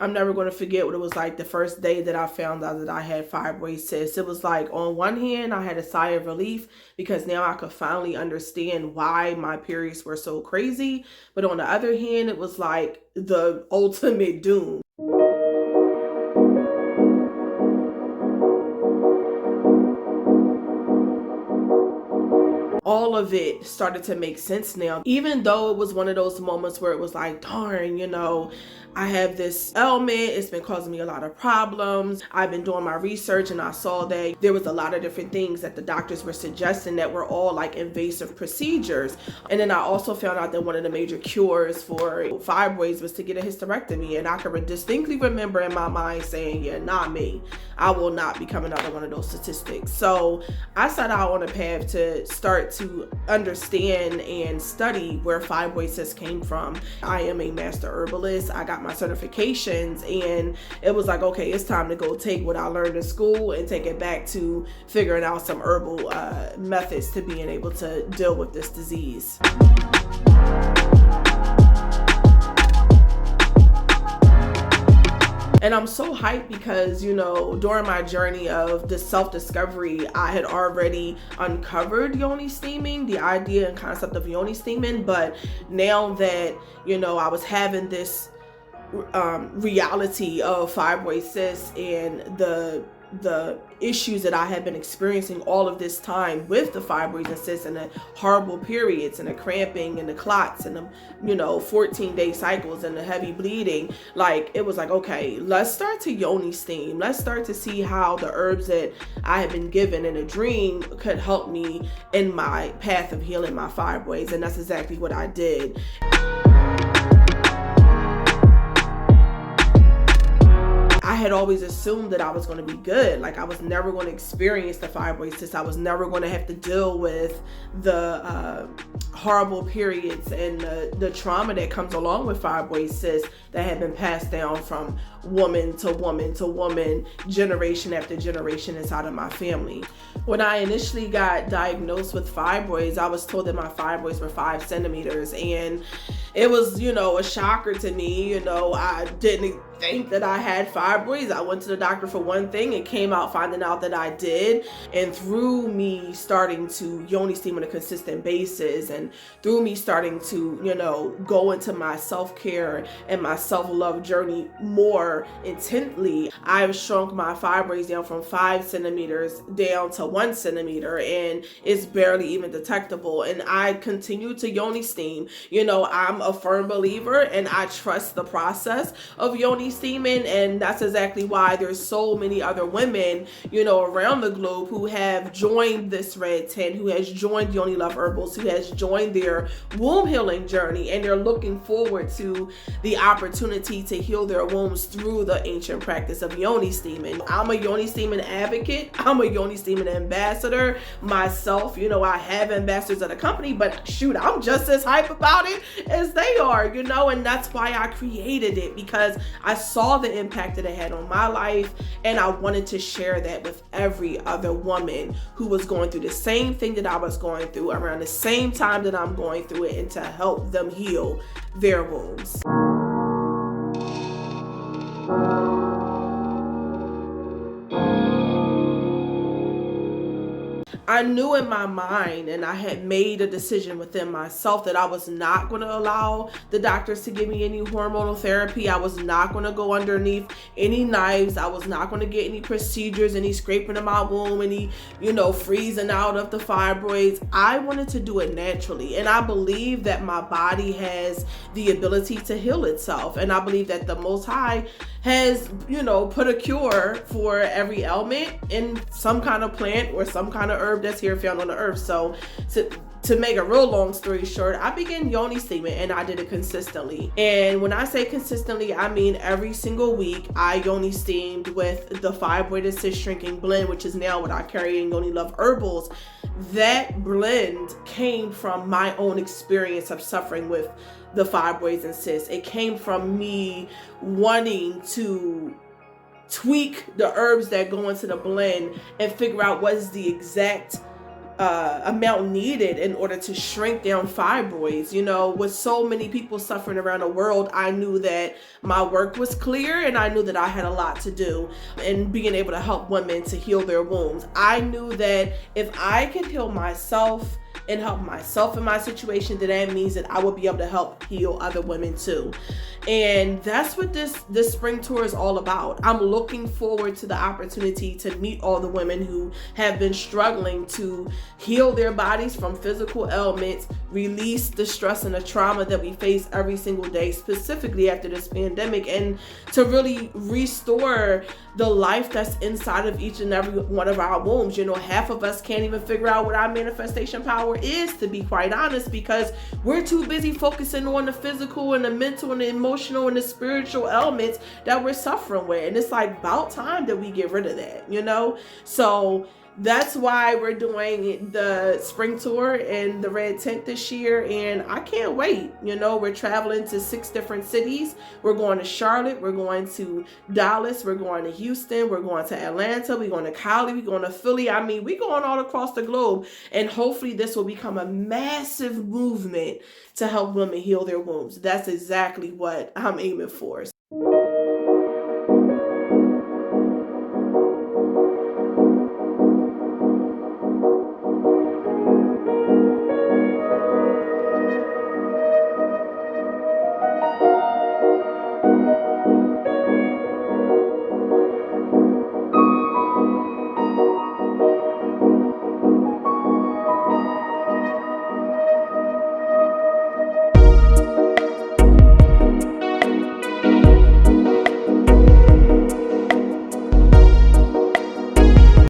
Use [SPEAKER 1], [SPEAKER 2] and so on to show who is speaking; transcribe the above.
[SPEAKER 1] I'm never going to forget what it was like the first day that I found out that I had fibroid cysts. It was like, on one hand, I had a sigh of relief because now I could finally understand why my periods were so crazy. But on the other hand, it was like the ultimate doom. All of it started to make sense now, even though it was one of those moments where it was like, darn, I have this ailment, it's been causing me a lot of problems. I've been doing my research and I saw that there was a lot of different things that the doctors were suggesting that were all like invasive procedures. And then I also found out that one of the major cures for fibroids was to get a hysterectomy. And I can distinctly remember in my mind saying, yeah, not me. I will not become another one of those statistics. So I set out on a path to start to understand and study where fibroid cysts came from. I am a master herbalist. I got my certifications, and it was like, okay, it's time to go take what I learned in school and take it back to figuring out some herbal methods to being able to deal with this disease. And I'm so hyped because, during my journey of the self-discovery, I had already uncovered Yoni Steaming, the idea and concept of Yoni Steaming. But now that, I was having this reality of fibroid cysts and the issues that I had been experiencing all of this time with the fibroids and cysts and the horrible periods and the cramping and the clots and the 14-day cycles and the heavy bleeding, it was like, okay, let's start to Yoni steam. Let's start to see how the herbs that I had been given in a dream could help me in my path of healing my fibroids. And that's exactly what I did. I had always assumed that I was going to be good. I was never going to experience the fibroid cysts. I was never going to have to deal with the horrible periods and the trauma that comes along with fibroid cysts that had been passed down from woman to woman to woman, generation after generation inside of my family. When I initially got diagnosed with fibroids, I was told that my fibroids were 5 centimeters, and it was, a shocker to me. I didn't think that I had fibroids. I went to the doctor for one thing and came out finding out that I did. And through me starting to Yoni steam on a consistent basis, and through me starting to, go into my self-care and my self-love journey more intently, I've shrunk my fibroids down from 5 centimeters down to 1 centimeter, and it's barely even detectable. And I continue to Yoni steam. I'm a firm believer and I trust the process of Yoni steaming, and that's exactly why there's so many other women, around the globe who have joined this red tent, who has joined Yoni Love Herbals, who has joined their womb healing journey, and they're looking forward to the opportunity to heal their wombs through the ancient practice of Yoni steaming. I'm a Yoni steaming advocate. I'm a Yoni steaming ambassador myself. I have ambassadors of the company, but shoot, I'm just as hype about it as they are, and that's why I created it, because I saw the impact that it had on my life, and I wanted to share that with every other woman who was going through the same thing that I was going through around the same time that I'm going through it, and to help them heal their wounds. I knew in my mind, and I had made a decision within myself, that I was not going to allow the doctors to give me any hormonal therapy. I was not going to go underneath any knives. I was not going to get any procedures, any scraping of my womb, any, freezing out of the fibroids. I wanted to do it naturally. And I believe that my body has the ability to heal itself. And I believe that the Most High has, put a cure for every ailment in some kind of plant or some kind of herb that's here found on the earth. So to make a real long story short, I began Yoni steaming, and I did it consistently. And when I say consistently, I mean every single week I Yoni steamed with the Fibroid and Cyst Shrinking Blend, which is now what I carry in Yoni Love Herbals. That blend came from my own experience of suffering with the fibroids and cysts. It came from me wanting to tweak the herbs that go into the blend and figure out what is the exact amount needed in order to shrink down fibroids. You know, with so many people suffering around the world, I knew that my work was clear, and I knew that I had a lot to do in being able to help women to heal their wombs. I knew that if I could heal myself and help myself in my situation, then that means that I will be able to help heal other women too. And that's what this spring tour is all about. I'm looking forward to the opportunity to meet all the women who have been struggling to heal their bodies from physical ailments, release the stress and the trauma that we face every single day, specifically after this pandemic, and to really restore the life that's inside of each and every one of our wombs. You know, half of us can't even figure out what our manifestation power is, to be quite honest, because we're too busy focusing on the physical and the mental and the emotional and the spiritual elements that we're suffering with. And it's like about time that we get rid of that, you know? So that's why we're doing the spring tour in the red tent this year, and I can't wait. You know, we're traveling to 6 different cities. We're going to Charlotte, we're going to Dallas, we're going to Houston, we're going to Atlanta, we're going to Cali, we're going to Philly. I mean, we're going all across the globe, and hopefully this will become a massive movement to help women heal their wombs. That's exactly what I'm aiming for.